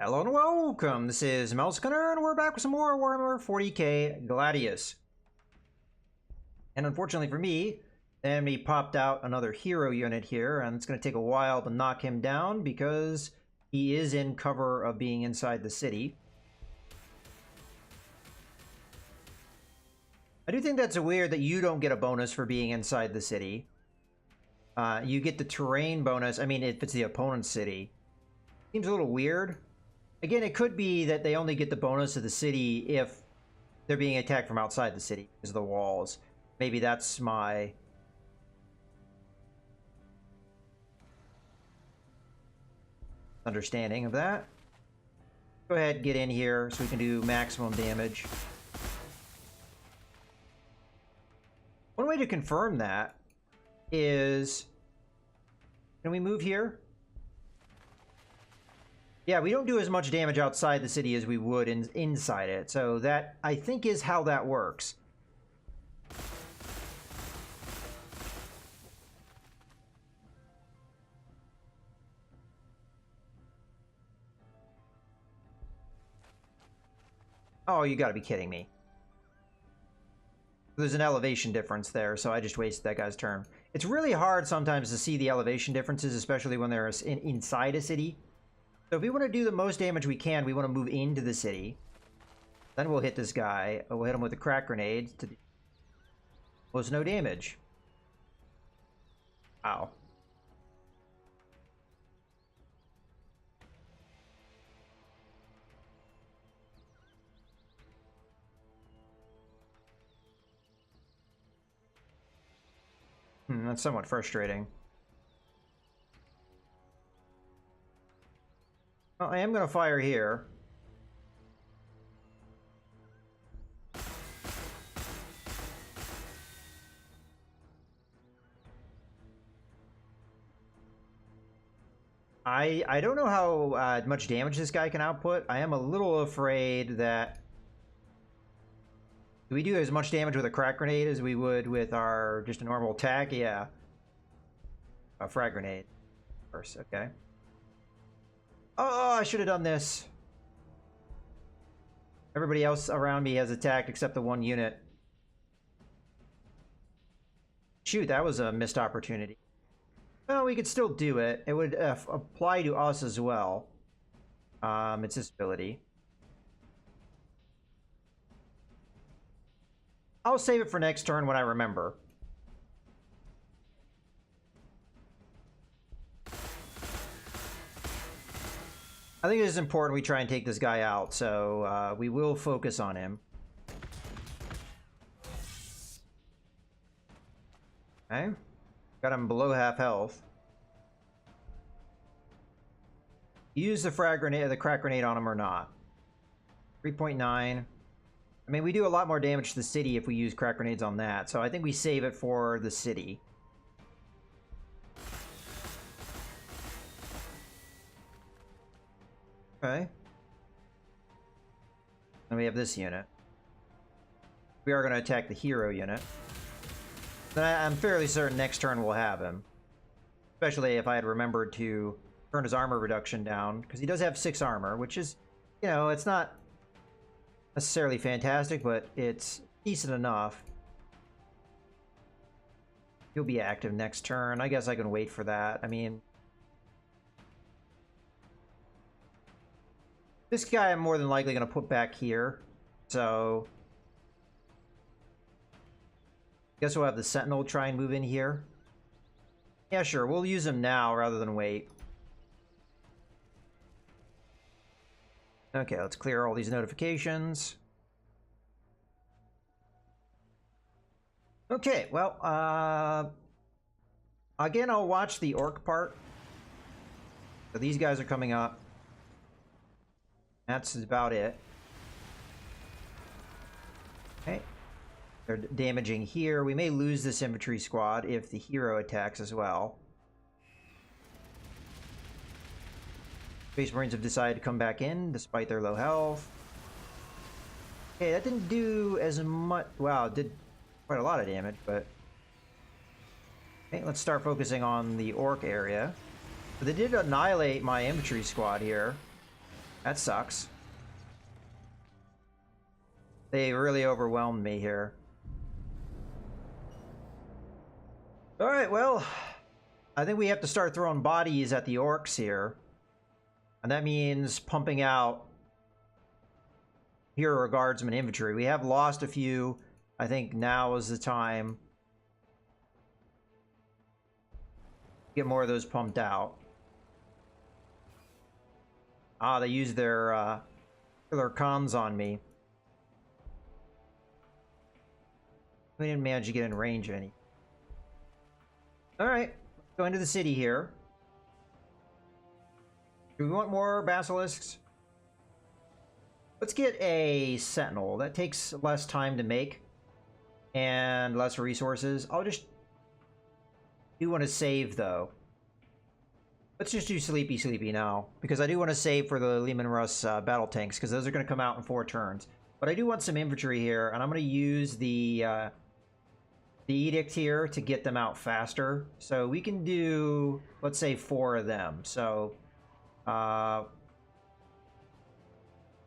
Hello and welcome, this is Melskunner, and we're back with some more Warhammer 40k Gladius. And unfortunately for me, the enemy popped out another hero unit here, and it's going to take a while to knock him down because he is in cover of being inside the city. I do think that's weird that you don't get a bonus for being inside the city. You get the terrain bonus, I mean if it's the opponent's city. Seems a little weird. Again, it could be that they only get the bonus of the city if they're being attacked from outside the city because of the walls. Maybe that's my understanding of that. Go ahead, get in here so we can do maximum damage. One way to confirm that is... Can we move here? Yeah, we don't do as much damage outside the city as we would inside it. So that, I think, is how that works. Oh, you gotta be kidding me. There's an elevation difference there, so I just wasted that guy's turn. It's really hard sometimes to see the elevation differences, especially when they're inside a city. So if we want to do the most damage we can, we want to move into the city. Then we'll hit this guy. We'll hit him with a crack grenade to close no damage. Ow. That's somewhat frustrating. Well, I am going to fire here. I don't know how much damage this guy can output. I am a little afraid that... Do we do as much damage with a crack grenade as we would with our just a normal attack? Yeah. A frag grenade first, okay. Oh, I should have done this. Everybody else around me has attacked except the one unit. Shoot, that was a missed opportunity. Well, we could still do it. It would apply to us as well. It's this ability. I'll save it for next turn when I remember. I think it is important we try and take this guy out, so we will focus on him. Okay. Got him below half health. Use the frag grenade, the crack grenade on him or not. 3.9. I mean, we do a lot more damage to the city if we use crack grenades on that, so I think we save it for the city. Okay. And we have this unit. We are going to attack the hero unit. But I'm fairly certain next turn we'll have him. Especially if I had remembered to turn his armor reduction down. Because he does have 6 armor, which is, you know, it's not necessarily fantastic, but it's decent enough. He'll be active next turn. I guess I can wait for that. I mean... This guy I'm more than likely going to put back here, so... I guess we'll have the Sentinel try and move in here. Yeah, sure, we'll use him now rather than wait. Okay, let's clear all these notifications. Okay, well, again, I'll watch the Orc part. So these guys are coming up. That's about it. Okay. They're damaging here. We may lose this infantry squad if the hero attacks as well. Space Marines have decided to come back in despite their low health. Okay, that didn't do as much. Wow, it did quite a lot of damage, but... Okay, let's start focusing on the Orc area. But they did annihilate my infantry squad here. That sucks. They really overwhelmed me here. Alright, well, I think we have to start throwing bodies at the orcs here. And that means pumping out hero guardsmen infantry. We have lost a few. I think now is the time to get more of those pumped out. Ah, they used their cons on me. We didn't manage to get in range of any. Alright, let's go into the city here. Do we want more basilisks? Let's get a sentinel. That takes less time to make and less resources. I'll just do want to save though. Let's just do sleepy now because I do want to save for the Lehman Russ battle tanks because those are going to come out in 4 turns. But I do want some infantry here, and I'm going to use the edict here to get them out faster. So we can do, let's say, 4 of them. So out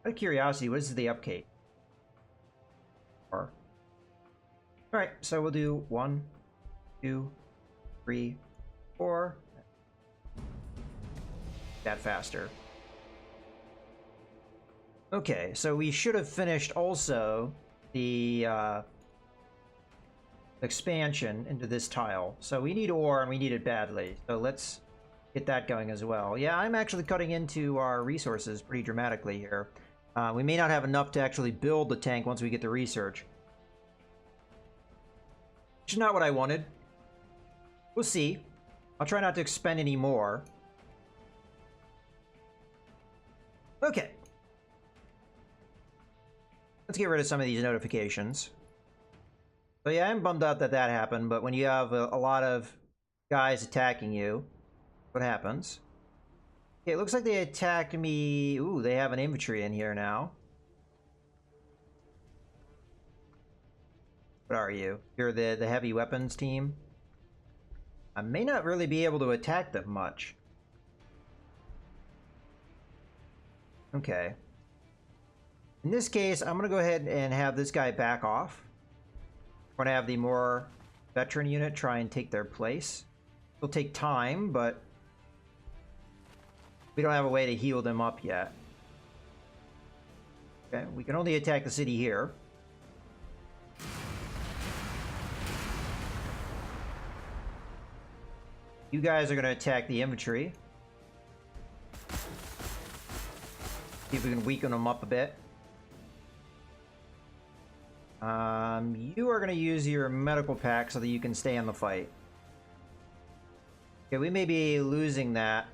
of curiosity, what is the upkeep? 4. Alright, so we'll do 1, 2, 3, 4. That faster. Okay, so we should have finished also the expansion into this tile. So we need ore, and we need it badly. So let's get that going as well. Yeah, I'm actually cutting into our resources pretty dramatically here. We may not have enough to actually build the tank once we get the research. Which is not what I wanted. We'll see. I'll try not to expend any more. Okay. Let's get rid of some of these notifications. So yeah, I'm bummed out that that happened, but when you have a lot of guys attacking you, what happens? Okay, it looks like they attacked me. Ooh, they have an infantry in here now. What are you? You're the heavy weapons team? I may not really be able to attack them much. Okay. In this case, I'm going to go ahead and have this guy back off. We're going to have the more veteran unit try and take their place. It'll take time, but we don't have a way to heal them up yet. Okay, we can only attack the city here. You guys are going to attack the infantry. See if we can weaken them up a bit. You are going to use your medical pack so that you can stay in the fight. Okay, we may be losing that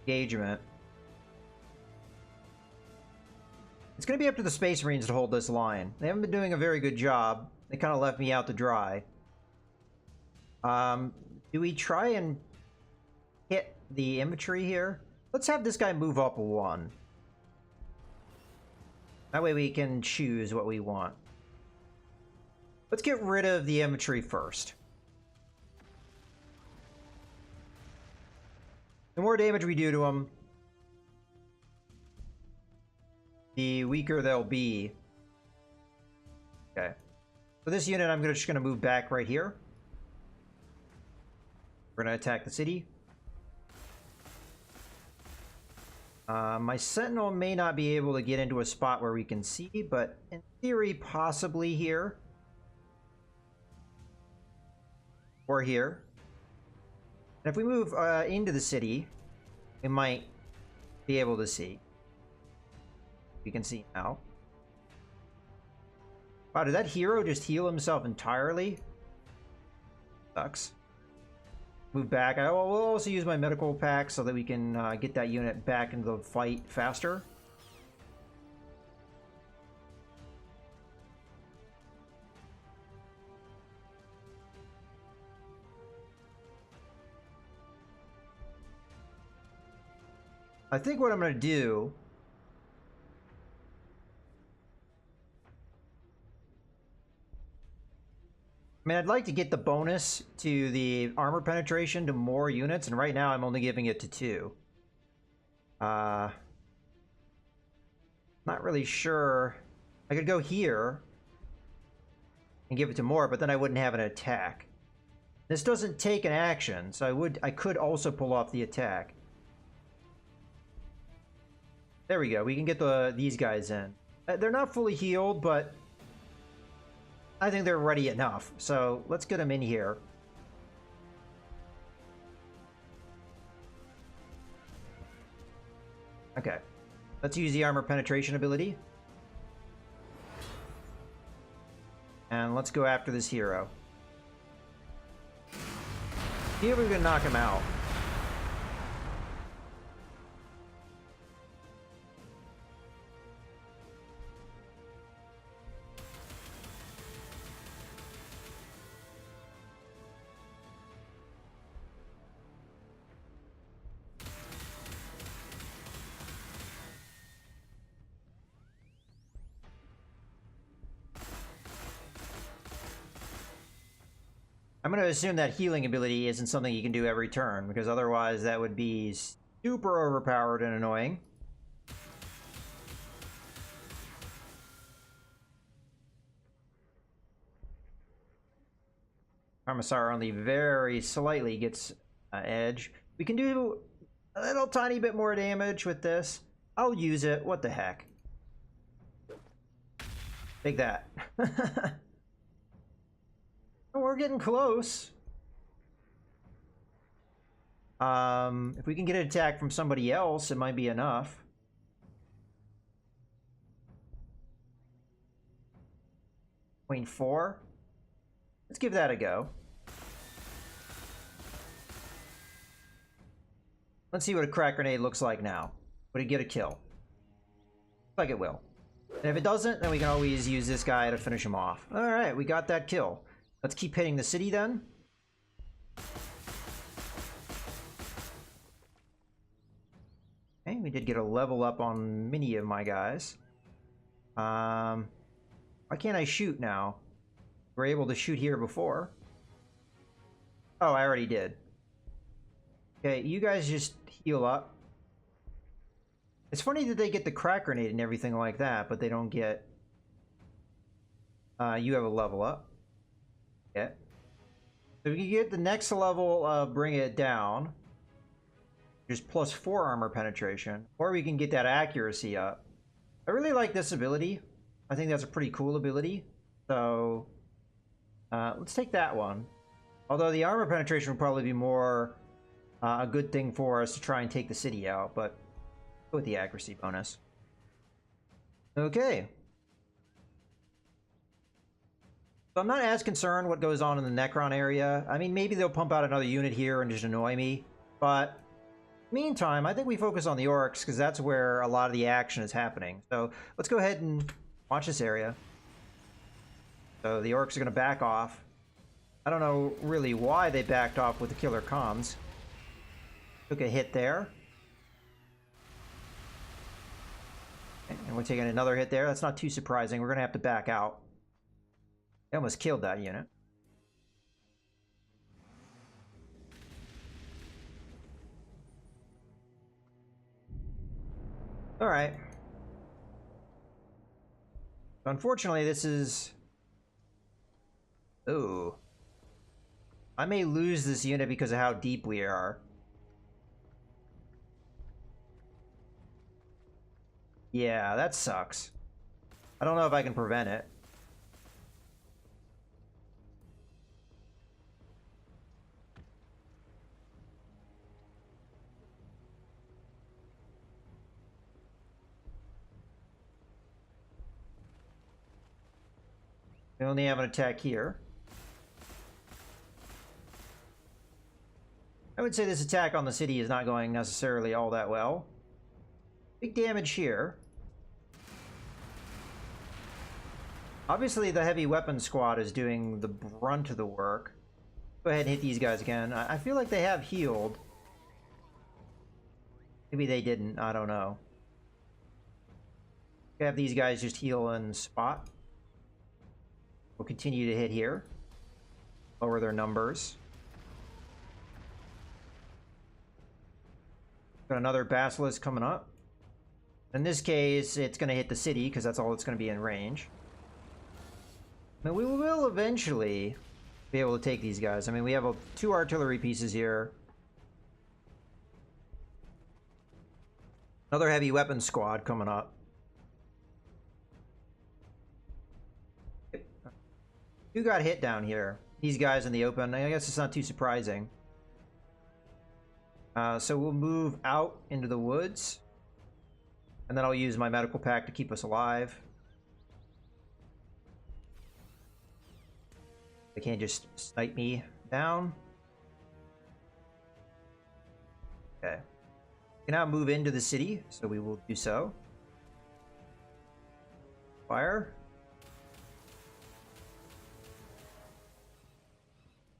engagement. It's going to be up to the Space Marines to hold this line. They haven't been doing a very good job. They kind of left me out to dry. Do we try and hit the infantry here? Let's have this guy move up 1. That way we can choose what we want. Let's get rid of the infantry first. The more damage we do to them, the weaker they'll be. Okay. For this unit, I'm just going to move back right here. We're going to attack the city. My Sentinel may not be able to get into a spot where we can see, but in theory, possibly here. Or here. And if we move into the city, we might be able to see. You can see now. Wow, did that hero just heal himself entirely? Sucks. Move back. I will also use my medical pack so that we can get that unit back into the fight faster. I think what I'm going to do I mean, I'd like to get the bonus to the armor penetration to more units, and right now I'm only giving it to 2. Not really sure. I could go here and give it to more, but then I wouldn't have an attack. This doesn't take an action, so I could also pull off the attack. There we go. We can get these guys in. They're not fully healed, but I think they're ready enough. So let's get them in here. Okay. Let's use the armor penetration ability. And let's go after this hero. See if we can knock him out. I'm going to assume that healing ability isn't something you can do every turn, because otherwise that would be super overpowered and annoying. Armasar only very slightly gets edge. We can do a little tiny bit more damage with this. I'll use it. What the heck? Take that. We're getting close. If we can get an attack from somebody else, it might be enough. Point 4. Let's give that a go. Let's see what a crack grenade looks like now. Would it get a kill? Looks like it will. And if it doesn't, then we can always use this guy to finish him off. Alright, we got that kill. Let's keep hitting the city then. Okay, we did get a level up on many of my guys. Why can't I shoot now? We were able to shoot here before. Oh, I already did. Okay, you guys just heal up. It's funny that they get the crack grenade and everything like that, but they don't get... you have a level up. Yeah. So we can get the next level, bring it down. Just plus 4 armor penetration. Or we can get that accuracy up. I really like this ability. I think that's a pretty cool ability. So, let's take that one. Although the armor penetration would probably be more a good thing for us to try and take the city out, but go with the accuracy bonus. Okay. So I'm not as concerned what goes on in the Necron area. I mean, maybe they'll pump out another unit here and just annoy me. But meantime, I think we focus on the orcs because that's where a lot of the action is happening. So let's go ahead and watch this area. So the orcs are going to back off. I don't know really why they backed off with the killer comms. Took a hit there. And we're taking another hit there. That's not too surprising. We're going to have to back out. They almost killed that unit. Alright. Unfortunately, this is... Ooh. I may lose this unit because of how deep we are. Yeah, that sucks. I don't know if I can prevent it. We only have an attack here. I would say this attack on the city is not going necessarily all that well. Big damage here. Obviously, the heavy weapon squad is doing the brunt of the work. Go ahead and hit these guys again. I feel like they have healed. Maybe they didn't. I don't know. Have these guys just heal and spot. We'll continue to hit here. Lower their numbers. Got another Basilisk coming up. In this case, it's going to hit the city, because that's all it's going to be in range. I mean, we will eventually be able to take these guys. I mean, we have 2 artillery pieces here. Another heavy weapons squad coming up. Who got hit down here? These guys in the open. I guess it's not too surprising. So we'll move out into the woods. And then I'll use my medical pack to keep us alive. They can't just snipe me down. Okay. We can now move into the city, so we will do so. Fire.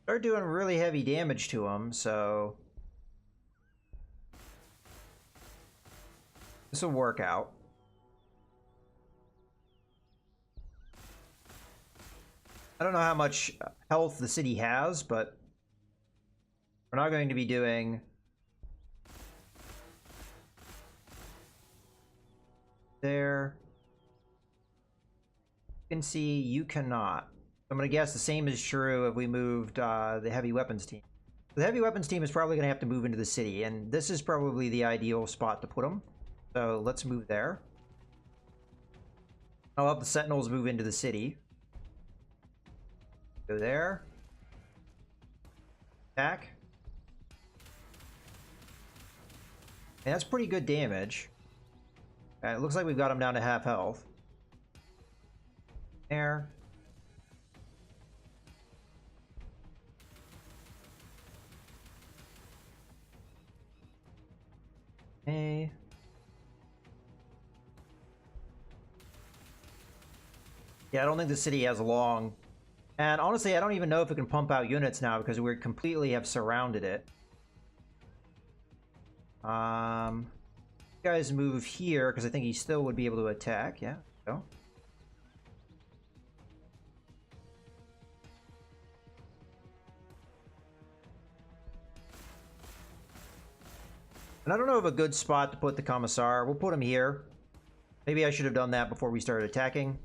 Start doing really heavy damage to them, so this will work out. I don't know how much health the city has, but we're not going to be doing there. You can see you cannot. I'm going to guess the same is true if we moved the heavy weapons team. The heavy weapons team is probably going to have to move into the city, and this is probably the ideal spot to put them. So let's move there. I'll have the sentinels move into the city. Go there. Attack. And that's pretty good damage. It looks like we've got them down to half health. There. Hey. Yeah, I don't think the city has long. And honestly, I don't even know if it can pump out units now because we completely have surrounded it. You guys move here because I think he still would be able to attack. Yeah, go. And I don't know of a good spot to put the Commissar. We'll put him here. Maybe I should have done that before we started attacking.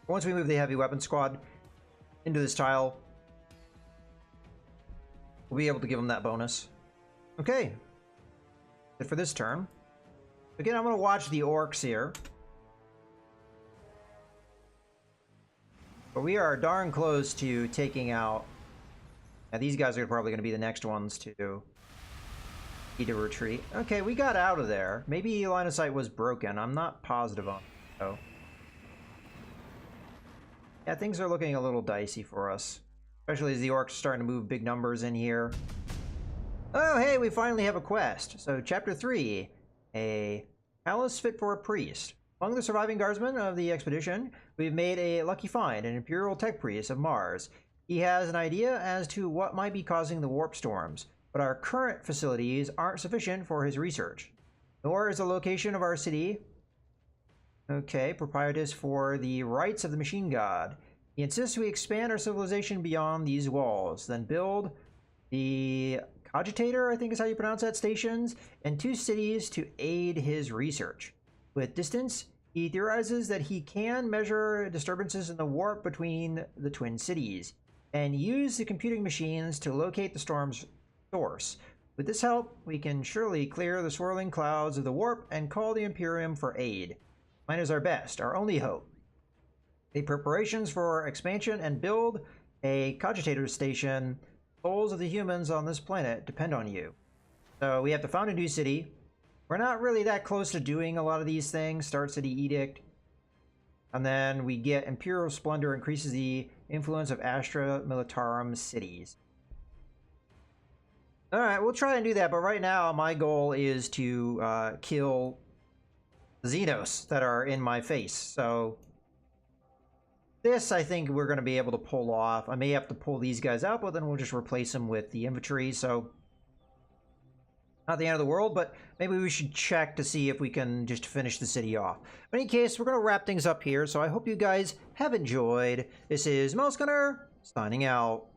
Once we move the heavy weapon squad into this tile, we'll be able to give them that bonus. Okay. Good for this turn. Again, I'm going to watch the orcs here. But we are darn close to taking out... Now, these guys are probably going to be the next ones to need to retreat. Okay, we got out of there. Maybe line of sight was broken. I'm not positive on it, though. Yeah, things are looking a little dicey for us. Especially as the orcs are starting to move big numbers in here. Oh, hey, we finally have a quest. So, Chapter 3. A palace fit for a priest. Among the surviving guardsmen of the expedition, we've made a lucky find, an Imperial tech priest of Mars. He has an idea as to what might be causing the warp storms, but our current facilities aren't sufficient for his research. Nor is the location of our city... Okay, propitious for the rights of the machine god. He insists we expand our civilization beyond these walls, then build the Cogitator, I think is how you pronounce that, stations, and 2 cities to aid his research. With distance, he theorizes that he can measure disturbances in the warp between the twin cities, and use the computing machines to locate the storm's source. With this help, we can surely clear the swirling clouds of the warp and call the Imperium for aid. Mine is our best, our only hope. The preparations for expansion and build a cogitator station. Souls of the humans on this planet depend on you. So we have to found a new city. We're not really that close to doing a lot of these things. Start City Edict. And then we get Imperial Splendor, increases the influence of Astra Militarum cities. Alright, we'll try and do that, but right now my goal is to kill Xenos that are in my face. So this, I think we're going to be able to pull off. I may have to pull these guys out, but then we'll just replace them with the infantry. So Not the end of the world, but maybe we should check to see if we can just finish the city off. In any case, we're going to wrap things up here, so I hope you guys have enjoyed. This is Mouse Gunner, signing out.